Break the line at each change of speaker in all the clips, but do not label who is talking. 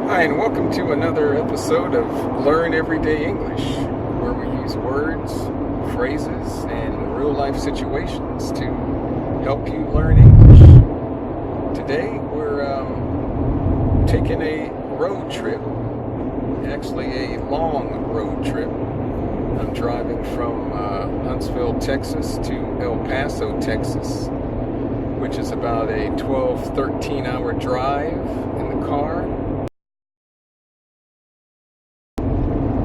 Hi, and welcome to another episode of Learn Everyday English, where we use words, phrases, and real-life situations to help you learn English. Today, we're taking a road trip, actually a long road trip. I'm driving from Huntsville, Texas to El Paso, Texas, which is about a 12-13 hour drive in the car.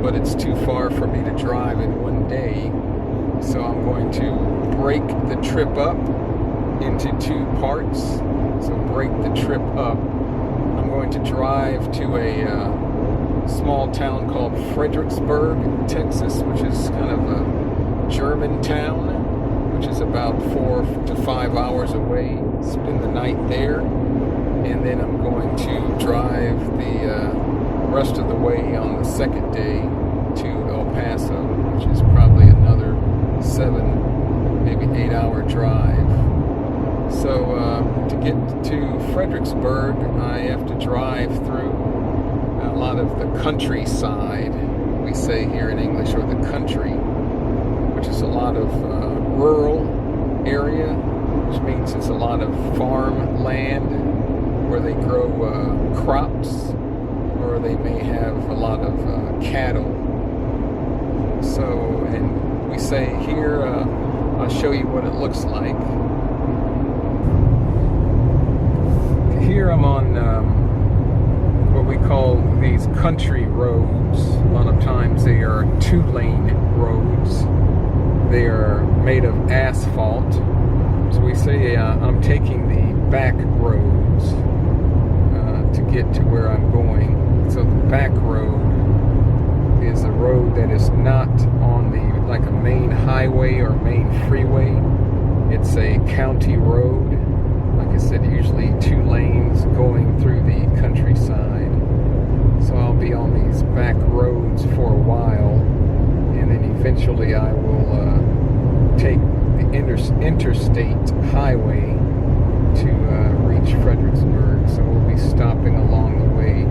But it's too far for me to drive in one day, so I'm going to break the trip up into two parts. So break the trip up. I'm going to drive to a small town called Fredericksburg, Texas, which is kind of a German town, which is about 4 to 5 hours away. Spend the night there, and then I'm going to drive the rest of the way on the second day to El Paso, which is probably another 7, maybe 8 hour drive. So to get to Fredericksburg, I have to drive through a lot of the countryside, we say here in English, or the country, which is a lot of rural area, which means it's a lot of farm land where they grow crops, or they may have a lot of cattle. So, and we say here, I'll show you what it looks like. Here I'm on what we call these country roads. A lot of times they are 2-lane roads. They are made of asphalt. So we say I'm taking the back roads to get to where I'm going. So the back road is a road that is not on like a main highway or main freeway. It's a county road. Like I said, usually 2 lanes going through the countryside. So I'll be on these back roads for a while, and then eventually I will take the interstate highway to reach Fredericksburg. So we'll be stopping along the way.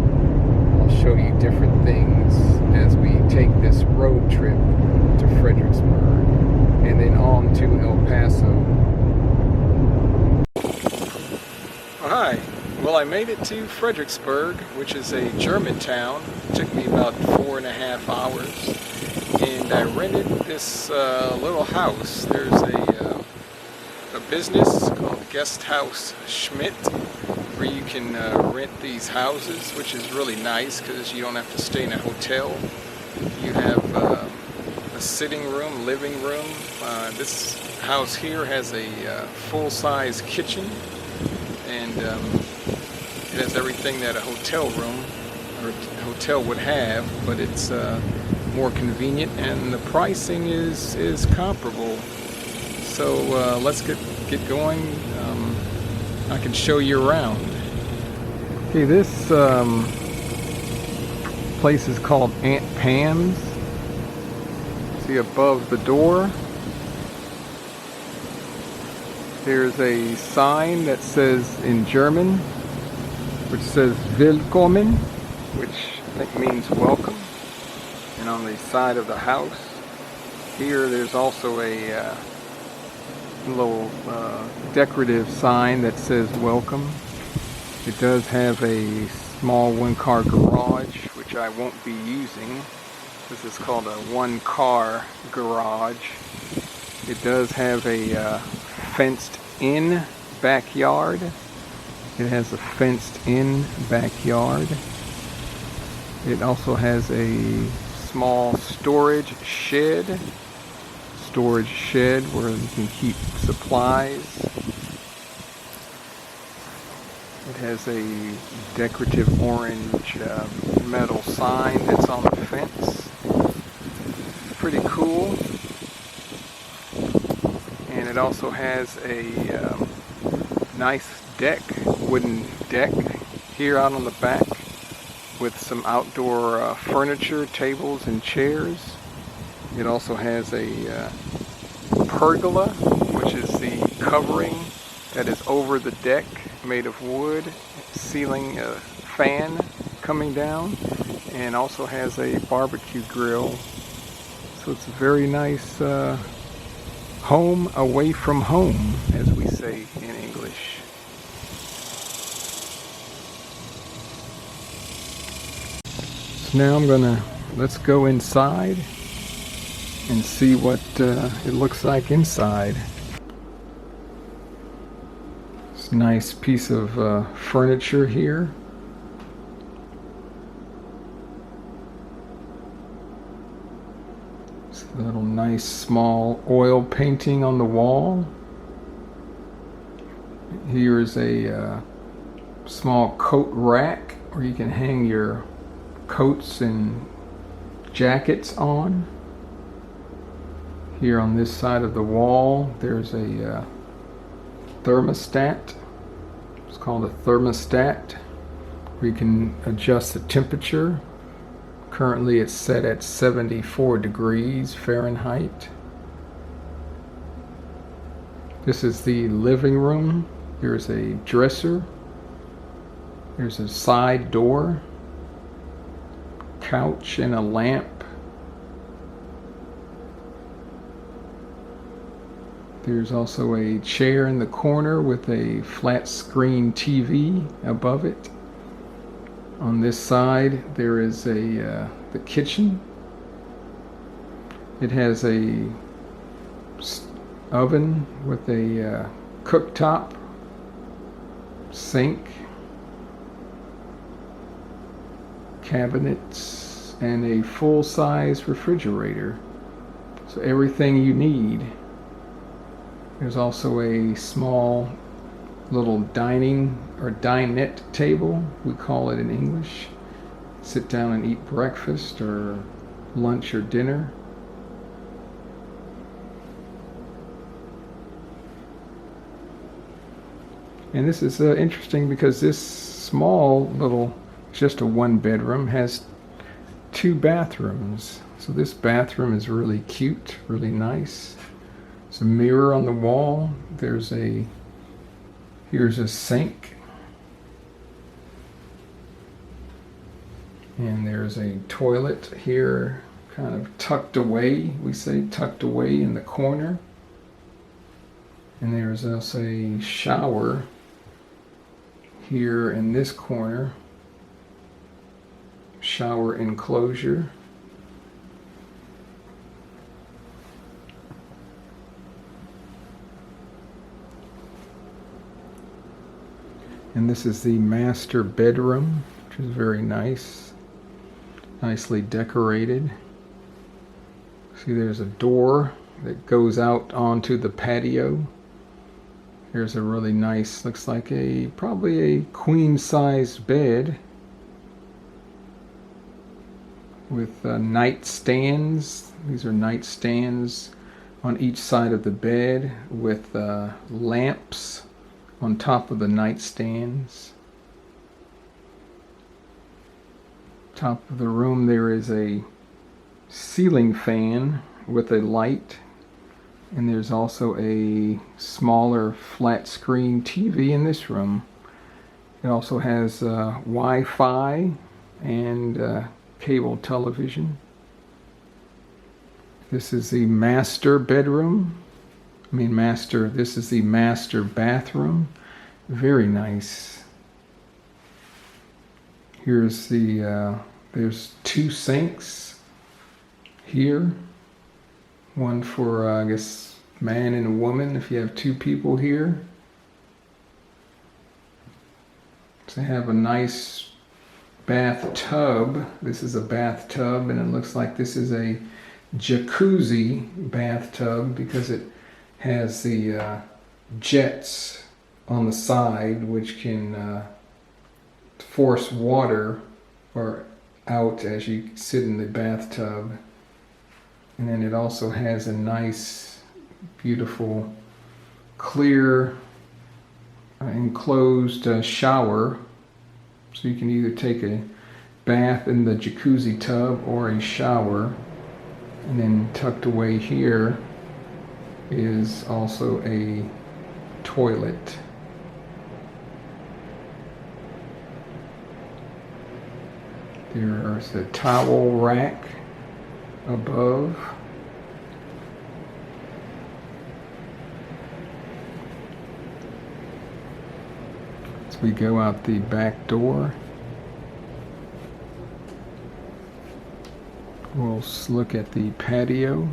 I'll show you different things as we take this road trip to Fredericksburg and then on to El Paso. Oh, hi. Well, I made it to Fredericksburg, which is a German town. It took me about 4.5 hours, and I rented this little house. There's a business called Guest House Schmidt, where you can rent these houses, which is really nice because you don't have to stay in a hotel. You have a sitting room, living room. This house here has a full-size kitchen, and it has everything that a hotel room or a hotel would have, but it's more convenient, and the pricing is comparable. So let's get going. I can show you around. Okay, this place is called Aunt Pam's. See above the door, there's a sign that says in German, which says Willkommen, which I think means welcome. And on the side of the house here, there's also a little decorative sign that says welcome. It does have a small 1-car garage, which I won't be using. This is called a 1-car garage. It does have a fenced-in backyard. It has a fenced-in backyard. It also has a small storage shed where you can keep supplies. It has a decorative orange metal sign that's on the fence. Pretty cool. And it also has a nice deck, wooden deck here out on the back with some outdoor furniture, tables and chairs. It also has a pergola, which is the covering that is over the deck, made of wood, ceiling fan coming down, and also has a barbecue grill. So it's a very nice home away from home, as we say in English. So now let's go inside and see what it looks like inside. It's a nice piece of furniture here. It's a little nice small oil painting on the wall. Here is a small coat rack where you can hang your coats and jackets on. Here on this side of the wall there's a thermostat. It's called a thermostat, where you can adjust the temperature. Currently it's set at 74 degrees Fahrenheit. This is the living room. There's a dresser. There's a side door, couch, and a lamp. There's also a chair in the corner with a flat screen TV above it. On this side there is the kitchen. It has a oven with a cooktop, sink, cabinets, and a full-size refrigerator. So everything you need. There's also a small little dining or dinette table, we call it in English. Sit down and eat breakfast or lunch or dinner. And this is interesting because this small little, just a one bedroom, has 2 bathrooms. So this bathroom is really cute, really nice. There's a mirror on the wall. Here's a sink. And there's a toilet here, kind of tucked away, we say tucked away in the corner. And there's also a shower here in this corner. Shower enclosure. And this is the master bedroom, which is very nice, nicely decorated. See, there's a door that goes out onto the patio. Here's a really nice, looks like probably a queen-sized bed with nightstands. These are nightstands on each side of the bed with lamps on top of the nightstands. Top of the room there is a ceiling fan with a light, and there's also a smaller flat screen TV in this room. It also has Wi-Fi and cable television. This is the master bedroom. This is the master bathroom. Very nice. Here's there's 2 sinks here. One for, I guess, man and a woman if you have 2 people here. So they have a nice bathtub. This is a bathtub, and it looks like this is a jacuzzi bathtub because it has the jets on the side which can force water out as you sit in the bathtub. And then it also has a nice, beautiful, clear, enclosed shower. So you can either take a bath in the jacuzzi tub or a shower. And then tucked away here is also a toilet. There's a towel rack above. As we go out the back door, we'll look at the patio.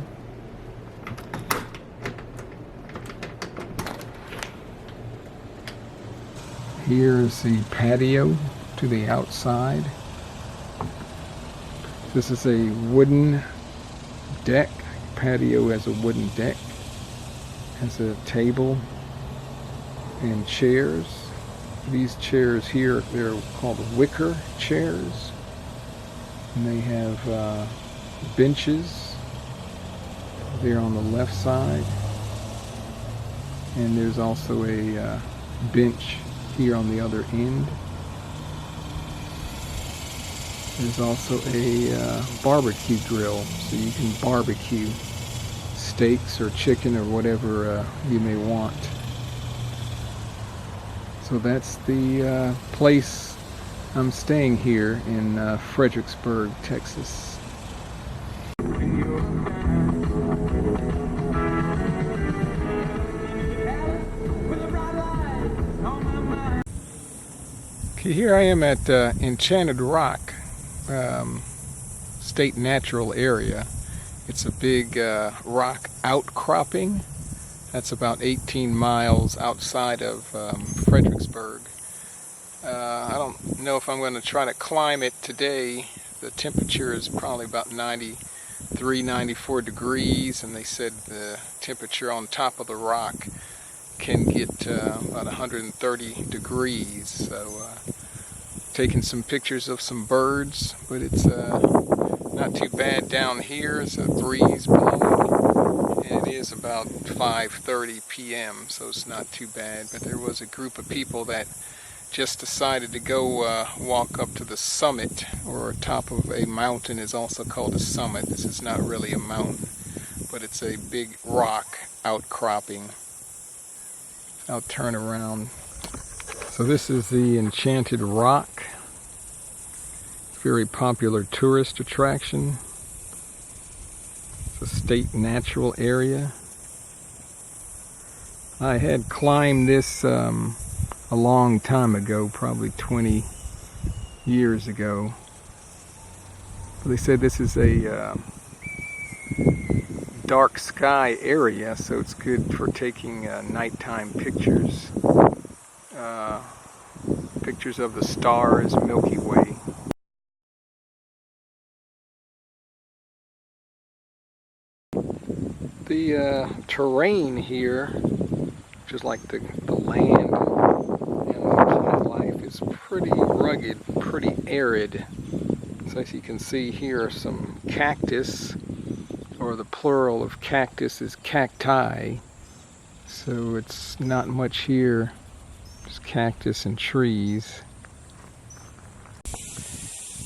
Here's the patio to the outside. This is a wooden deck. Patio has a wooden deck. Has a table and chairs. These chairs here, they're called wicker chairs. And they have benches there on the left side. And there's also a bench here on the other end. There's also a barbecue grill, so you can barbecue steaks or chicken or whatever you may want. So that's the place I'm staying here in Fredericksburg, Texas. Okay, here I am at Enchanted Rock State Natural Area. It's a big rock outcropping. That's about 18 miles outside of Fredericksburg. I don't know if I'm going to try to climb it today. The temperature is probably about 93, 94 degrees, and they said the temperature on top of the rock can get about 130 degrees. So taking some pictures of some birds, but it's not too bad down here. It's a breeze blowing, and it is about 5:30 p.m. so it's not too bad. But there was a group of people that just decided to go walk up to the summit, or top of a mountain is also called a summit. This is not really a mountain, but it's a big rock outcropping. I'll turn around. So this is the Enchanted Rock. Very popular tourist attraction. It's a state natural area. I had climbed this a long time ago, probably 20 years ago. But they said this is a dark sky area, so it's good for taking nighttime pictures. Pictures of the stars, Milky Way. The terrain here, which is like the land and the plant life, is pretty rugged, pretty arid. So as you can see here, some cactus, or the plural of cactus is cacti. So it's not much here, just cactus and trees.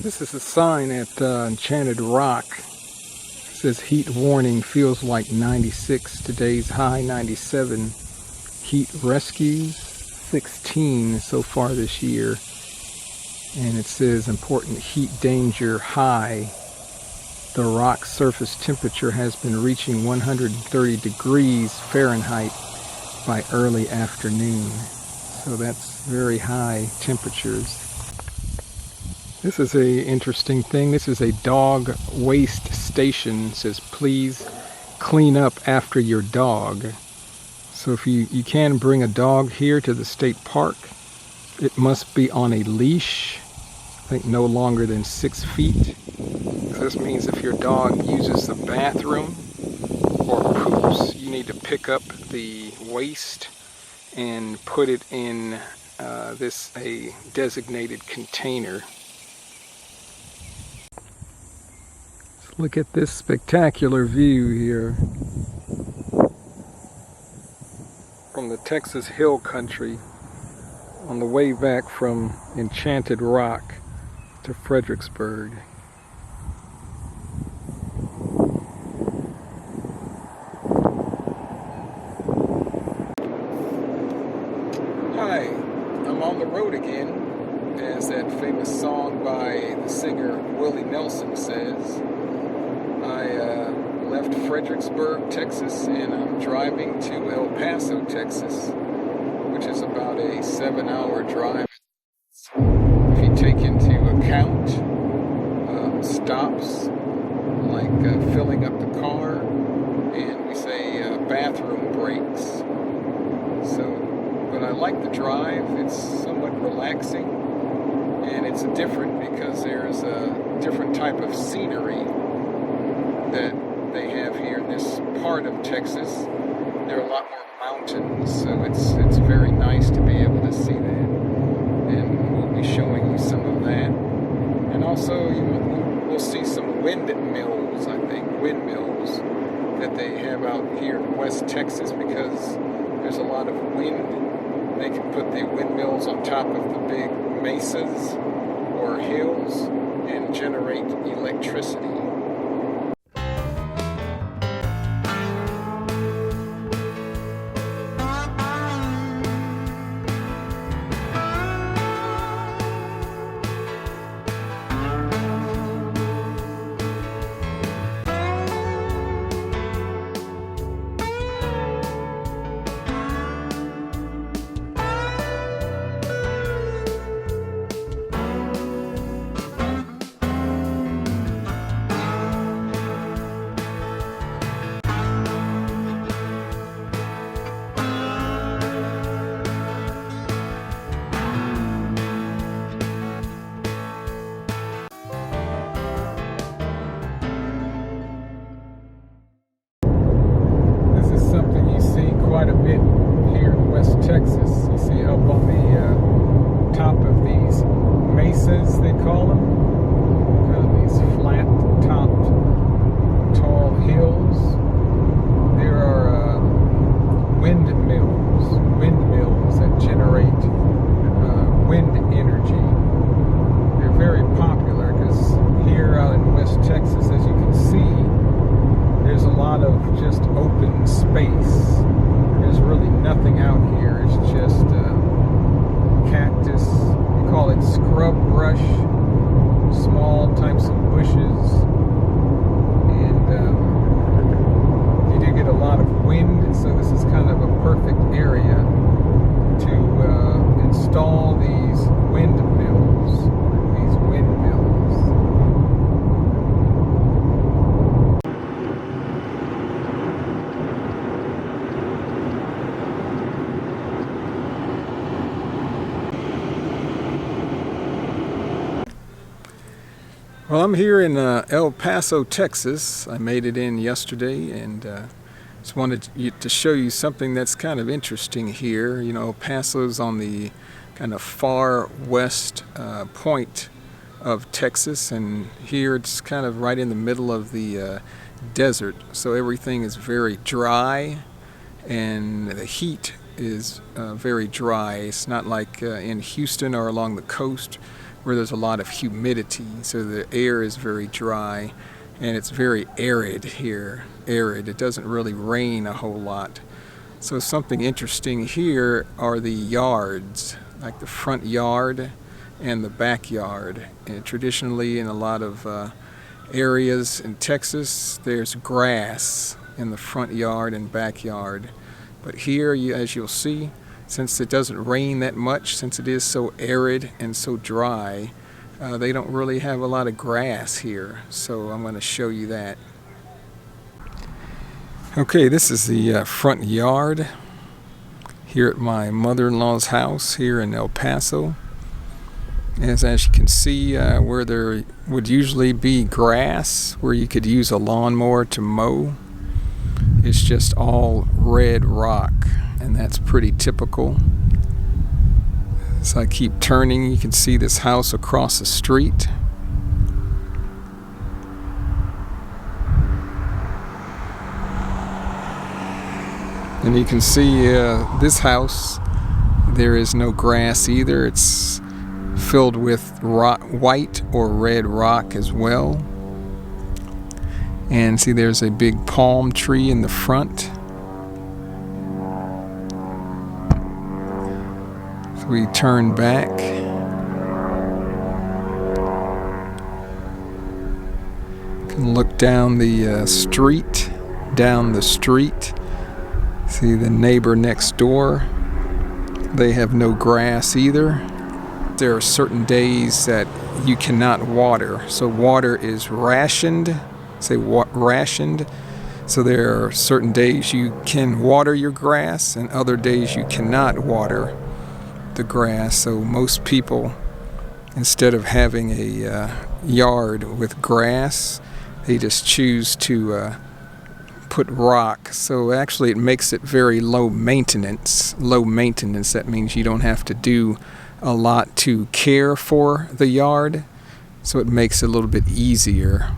This is a sign at Enchanted Rock. It says heat warning, feels like 96, today's high 97. Heat rescues 16 so far this year. And it says important heat danger high. The rock surface temperature has been reaching 130 degrees Fahrenheit by early afternoon. So that's very high temperatures. This is a interesting thing. This is a dog waste station. It says please clean up after your dog. So if you can bring a dog here to the state park, it must be on a leash. I think no longer than 6 feet. So this means if your dog uses the bathroom or poops, you need to pick up the waste and put it in a designated container. Look at this spectacular view here from the Texas Hill Country on the way back from Enchanted Rock to Fredericksburg. Hi, I'm on the road again, as that famous song by by the singer Willie Nelson says. I left Fredericksburg, Texas, and I'm driving to El Paso, Texas, which is about a 7-hour drive. If you take into account stops like filling up the car, and we say bathroom breaks. So, but I like the drive. It's somewhat relaxing, and it's different because there's a different type of scenery that they have here in this part of Texas. There are a lot more mountains, so it's very nice to be able to see that, and we'll be showing you some of that. And also we'll see some windmills, I think, windmills that they have out here in West Texas, because there's a lot of wind. They can put the windmills on top of the big mesas or hills and generate electricity. Quite a bit here in West Texas. You see up on the top of these mesas, they call them, these flat-topped, tall hills. There are windmills that generate wind energy. They're very popular because here out in West Texas, as you can see, there's a lot of just open space. There's really nothing out here. It's just cactus. We call it scrub brush, small types of bushes, and you do get a lot of wind. So this is kind of a perfect area to install these windmills. Well, I'm here in El Paso, Texas. I made it in yesterday, and just wanted to show you something that's kind of interesting here. You know, Paso's on the kind of far west point of Texas, and here it's kind of right in the middle of the desert. So everything is very dry, and the heat is very dry. It's not like in Houston or along the coast, where there's a lot of humidity, so the air is very dry, and it's very arid here. Arid. It doesn't really rain a whole lot. So something interesting here are the yards, like the front yard and the backyard. And traditionally, in a lot of areas in Texas, there's grass in the front yard and backyard. But here, as you'll see, since it doesn't rain that much, since it is so arid and so dry, they don't really have a lot of grass here. So I'm going to show you that. Okay, this is the front yard here at my mother-in-law's house here in El Paso. As you can see, where there would usually be grass, where you could use a lawnmower to mow, it's just all red rock. And that's pretty typical. As I keep turning, you can see this house across the street. And you can see this house, there is no grass either. It's filled with white or red rock as well. And see, there's a big palm tree in the front. We turn back, can look down the street, see the neighbor next door. They have no grass either. There are certain days that you cannot water, so water is rationed. Rationed. So there are certain days you can water your grass and other days you cannot water the grass. So most people, instead of having a yard with grass, they just choose to put rock. So actually it makes it very low maintenance. That means you don't have to do a lot to care for the yard, so it makes it a little bit easier.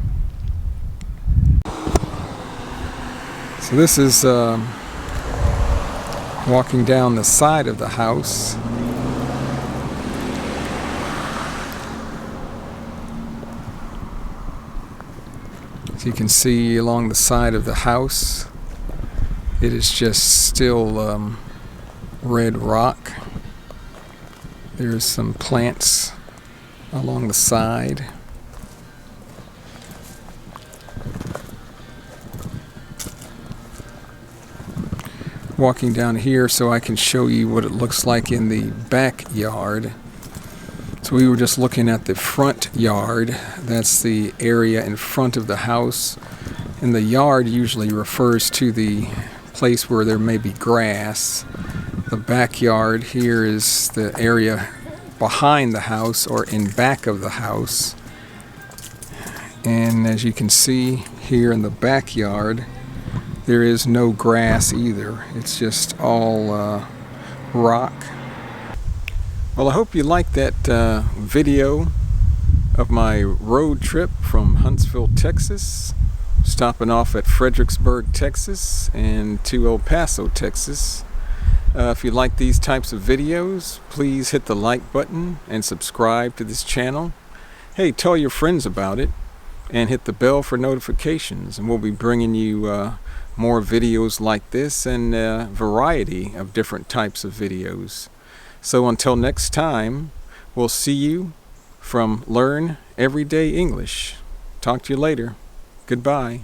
So this is walking down the side of the house. As you can see along the side of the house, it is just still red rock. There's some plants along the side. Walking down here so I can show you what it looks like in the backyard. So we were just looking at the front yard. That's the area in front of the house. And the yard usually refers to the place where there may be grass. The backyard here is the area behind the house or in back of the house. And as you can see here in the backyard, there is no grass either. It's just all rock. Well, I hope you liked that video of my road trip from Huntsville, Texas, stopping off at Fredericksburg, Texas, and to El Paso, Texas. If you like these types of videos, please hit the like button and subscribe to this channel. Hey, tell your friends about it and hit the bell for notifications, and we'll be bringing you more videos like this and a variety of different types of videos. So until next time, we'll see you from Learn Everyday English. Talk to you later. Goodbye.